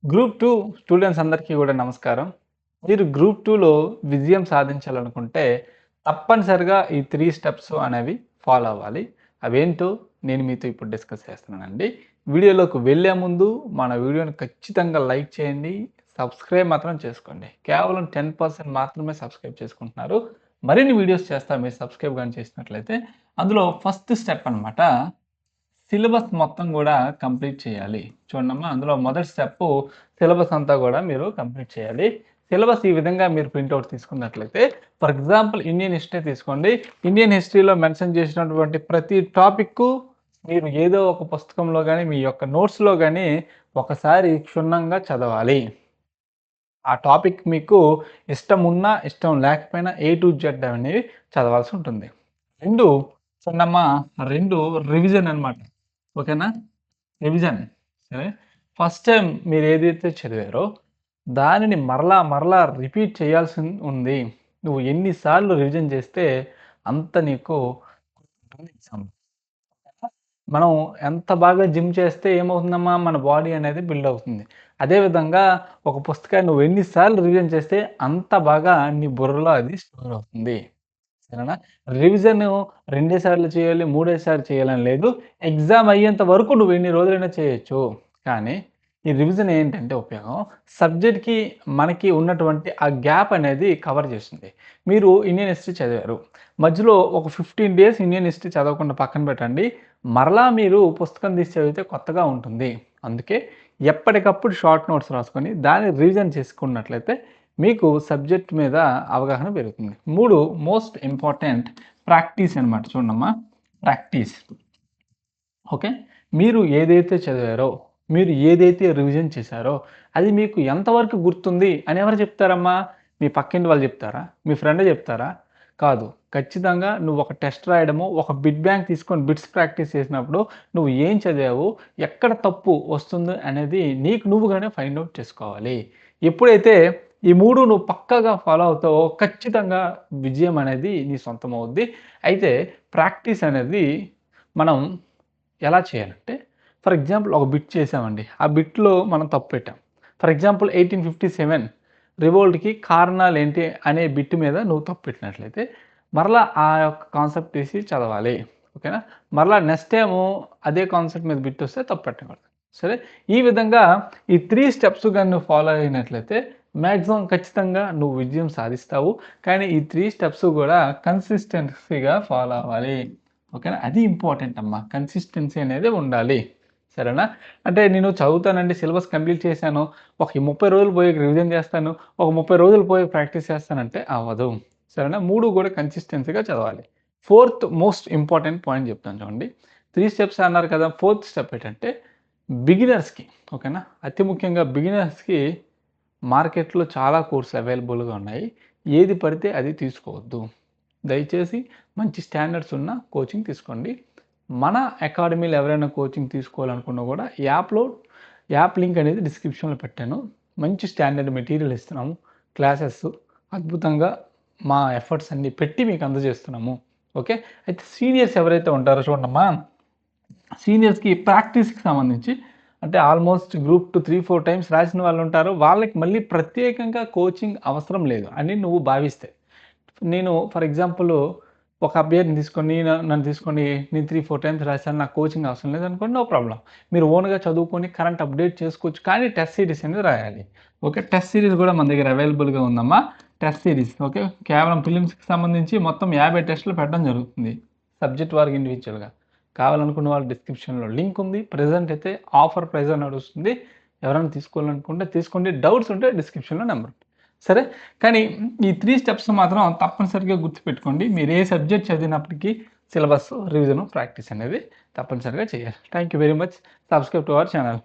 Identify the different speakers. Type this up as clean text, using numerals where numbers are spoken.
Speaker 1: Group 2 students అందరికీ కూడా నమస్కారం. మీరు గ్రూప్ 2లో విజయం సాధించాలనుకుంటే తప్పనిసరిగా ఈ 3 స్టెప్స్ అనేవి ఫాలో అవ్వాలి. అవేంటో నేను మీతో ఇప్పుడు డిస్కస్ చేస్తున్నానండి. వీడియోలోకి వెళ్ళే ముందు మన వీడియోని ఖచ్చితంగా లైక్ చేయండి. సబ్స్క్రైబ్ మాత్రం చేసుకోండి. కేవలం 10% మాత్రమే సబ్స్క్రైబ్ చేసుకుంటున్నారు. మరిన్ని వీడియోస్ చేస్తా మీరు సబ్స్క్రైబ్ గాని చేసినట్లయితే. అందులో ఫస్ట్ స్టెప్ అనమాట సిలబస్ మొత్తం గూడా కంప్లీట్ చేయాలి. చూడండమ్మా అందులో మొదటి స్టెప్పు సిలబస్ అంతా గూడా మీరు కంప్లీట్ చేయాలి. సిలబస్ ఈ విధంగా మీరు ప్రింటౌట్ తీసుకున్నట్లయితే ఫర్ ఎగ్జాంపుల్ ఇండియన్ హిస్టరీ తీసుకోండి. ఇండియన్ హిస్టరీలో మెన్షన్ చేసినటువంటి ప్రతి టాపిక్కు మీరు ఏదో ఒక పుస్తకంలో గాని, మీ యొక్క నోట్స్‌లో గాని ఒకసారి క్షుణ్ణంగా చదవాలి. ఆ టాపిక్ మీకు ఇష్టం ఉన్నా, ఇష్టం లేకపోయినా ఏ టు జెడ్ అనేవి చదవాల్సి ఉంటుంది. 2 చూడండమ్మా 2 రివిజన్ అనమాట. ఓకేనా? రివిజన్. సరే. ఫస్ట్ టైమ్ మీరేదైతే చదివారో, దానిని మరలా రిపీట్ చేయాల్సి ఉంది. నువ్వు ఎన్ని సార్లు రివిజన్ చేస్తే అంత నీకు గుర్తుంటుంది ఎగ్జామ్‌లో. మనం ఎంత బాగా జిమ్ చేస్తే ఏమవుతుందమ్మా? మన బాడీ అనేది బిల్డ్ అవుతుంది. అదే విధంగా ఒక పుస్తకాన్ని నువ్వు ఎన్ని సార్లు రివిజన్ చేస్తే అంత బాగా నీ బుర్రలో అది స్టోర్ అవుతుంది. సరేనా? రివిజను రెండే సార్లు చేయాలి, మూడే సార్లు చేయాలని లేదు. ఎగ్జామ్ అయ్యేంత వరకు నువ్వు ఎన్ని రోజులైనా చేయొచ్చు. కానీ ఈ రివిజన్ ఏంటంటే ఉపయోగం సబ్జెక్ట్‌కి, మనకి ఉన్నటువంటి ఆ గ్యాప్ అనేది కవర్ చేస్తుంది. మీరు ఇండియన్ హిస్టరీ చదివారు. మధ్యలో ఒక 15 డేస్ ఇండియన్ హిస్టరీ చదవకుండా పక్కన పెట్టండి. మరలా మీరు పుస్తకం తీసి చదివితే కొత్తగా ఉంటుంది. అందుకే ఎప్పటికప్పుడు షార్ట్ నోట్స్ రాసుకొని దాన్ని రివిజన్ చేసుకున్నట్లయితే మీకు సబ్జెక్ట్ మీద అవగాహన పెరుగుతుంది. 3 మోస్ట్ ఇంపార్టెంట్ ప్రాక్టీస్ అనమాట. చూడమ్మా ప్రాక్టీస్. ఓకే. మీరు ఏదైతే చదివారో, మీరు ఏదైతే రివిజన్ చేశారో, అది మీకు ఎంతవరకు గుర్తుంది అని ఎవరు చెప్తారమ్మా? మీ పక్కింటి వాళ్ళు చెప్తారా? మీ ఫ్రెండ్ చెప్తారా? కాదు. ఖచ్చితంగా నువ్వు ఒక టెస్ట్ రాయడము, ఒక బిట్ బ్యాంక్ తీసుకొని బిట్స్ ప్రాక్టీస్ చేసినప్పుడు నువ్వు ఏం చదివావు, ఎక్కడ తప్పు వస్తుంది అనేది నీకు నువ్వుగానే ఫైండ్ ఔట్ చేసుకోవాలి. ఎప్పుడైతే ఈ 3 నువ్వు పక్కాగా ఫాలో అవుతావో ఖచ్చితంగా విజయం అనేది నీ సొంతమవుద్ది. అయితే ప్రాక్టీస్ అనేది మనం ఎలా చేయాలంటే, ఫర్ ఎగ్జాంపుల్ ఒక బిట్ చేసామండి. ఆ బిట్‌లో మనం తప్పు పెట్టాం. ఫర్ ఎగ్జాంపుల్ 1857 రివోల్ట్‌కి కారణాలేంటి అనే బిట్ మీద నువ్వు తప్పు పెట్టినట్లయితే, మరలా ఆ యొక్క కాన్సెప్ట్ తీసి చదవాలి. ఓకేనా? మరలా నెక్స్ట్ టైము అదే కాన్సెప్ట్ మీద బిట్ వస్తే తప్పు పెట్టకూడదు. సరే? ఈ విధంగా ఈ 3 స్టెప్స్ గాని నువ్వు ఫాలో అయినట్లయితే మాక్సిమం ఖచ్చితంగా నువ్వు విజయం సాధిస్తావు. కానీ ఈ 3 స్టెప్స్ గూడా కన్సిస్టెన్సీగా ఫాలో అవ్వాలి. ఓకేనా? అది ఇంపార్టెంట్ అమ్మా. కన్సిస్టెన్సీ అనేది ఉండాలి. సరేనా? అంటే నేను చదువుతానండి, సిలబస్ కంప్లీట్ చేశాను. ఒక 30 రోజులు పోయి రివిజన్ చేస్తాను. ఒక 30 రోజులు పోయి ప్రాక్టీస్ చేస్తానంటే అవ్వదు. సరేనా? 3 కూడా కన్సిస్టెన్సీగా చదవాలి. ఫోర్త్ మోస్ట్ ఇంపార్టెంట్ పాయింట్ చెప్తాను చూడండి. 3 స్టెప్స్ అన్నారు కదా! ఫోర్త్ స్టెప్ ఏంటంటే బిగినర్స్‌కి ఓకేనా? అతి ముఖ్యంగా బిగినర్స్‌కి మార్కెట్‌లో చాలా కోర్సులు అవైలబుల్‌గా ఉన్నాయి. ఏది పడితే అది తీసుకోవద్దు. దయచేసి మంచి స్టాండర్డ్స్ ఉన్న కోచింగ్ తీసుకోండి. మన అకాడమీలో ఎవరైనా కోచింగ్ తీసుకోవాలనుకున్నా కూడా యాప్ లింక్ అనేది డిస్క్రిప్షన్‌లో పెట్టాను. మంచి స్టాండర్డ్ మెటీరియల్ ఇస్తున్నాము. క్లాసెస్ అద్భుతంగా మా ఎఫర్ట్స్ అన్నీ పెట్టి మీకు అందజేస్తున్నాము. ఓకే. అయితే సీనియర్స్ ఎవరైతే ఉంటారో చూడండమ్మా, సీనియర్స్‌కి ప్రాక్టీస్‌కి సంబంధించి అంటే ఆల్మోస్ట్ గ్రూప్ 2 3, 4 టైమ్స్ రాసిన వాళ్ళుంటారు. వాళ్ళకి మళ్ళీ ప్రత్యేకంగా కోచింగ్ అవసరం లేదు అని నువ్వు భావిస్తే. నేను ఫర్ ఎగ్జాంపుల్ ఒక అభ్యర్థిని తీసుకొని నన్ను తీసుకొని నేను 3, 4 టైమ్స్ రాశాను. నాకు కోచింగ్ అవసరం లేదనుకోండి, నో ప్రాబ్లమ్. మీరు ఓన్‌గా చదువుకొని కరెంట్ అప్డేట్ చేసుకోవచ్చు. కానీ టెస్ట్ సిరీస్ అనేది రాయాలి. ఓకే. టెస్ట్ సిరీస్ కూడా మన దగ్గర అవైలబుల్‌గా ఉందమ్మా. Test series okay. కేవలం ప్రిలిమ్స్‌కి సంబంధించి మొత్తం 50 టెస్టులు పెట్టడం జరుగుతుంది. సబ్జెక్ట్ వారికి ఇండివిడ్యువల్‌గా. కావాలనుకున్న వాళ్ళు డిస్క్రిప్షన్‌లో లింక్ ఉంది. ప్రెజెంట్ అయితే ఆఫర్ ప్రైస్ అని నడుస్తుంది. ఎవరైనా తీసుకోవాలనుకుంటే తీసుకోండి. డౌట్స్ ఉంటే డిస్క్రిప్షన్‌లో నెంబర్ ఉంది. సరే. కానీ ఈ 3 స్టెప్స్ మాత్రం తప్పనిసరిగా గుర్తుపెట్టుకోండి. మీరు ఏ సబ్జెక్ట్ చదివినప్పటికీ సిలబస్, రివిజన్, ప్రాక్టీస్ అనేది తప్పనిసరిగా చేయాలి. Thank you very much. Subscribe to our channel.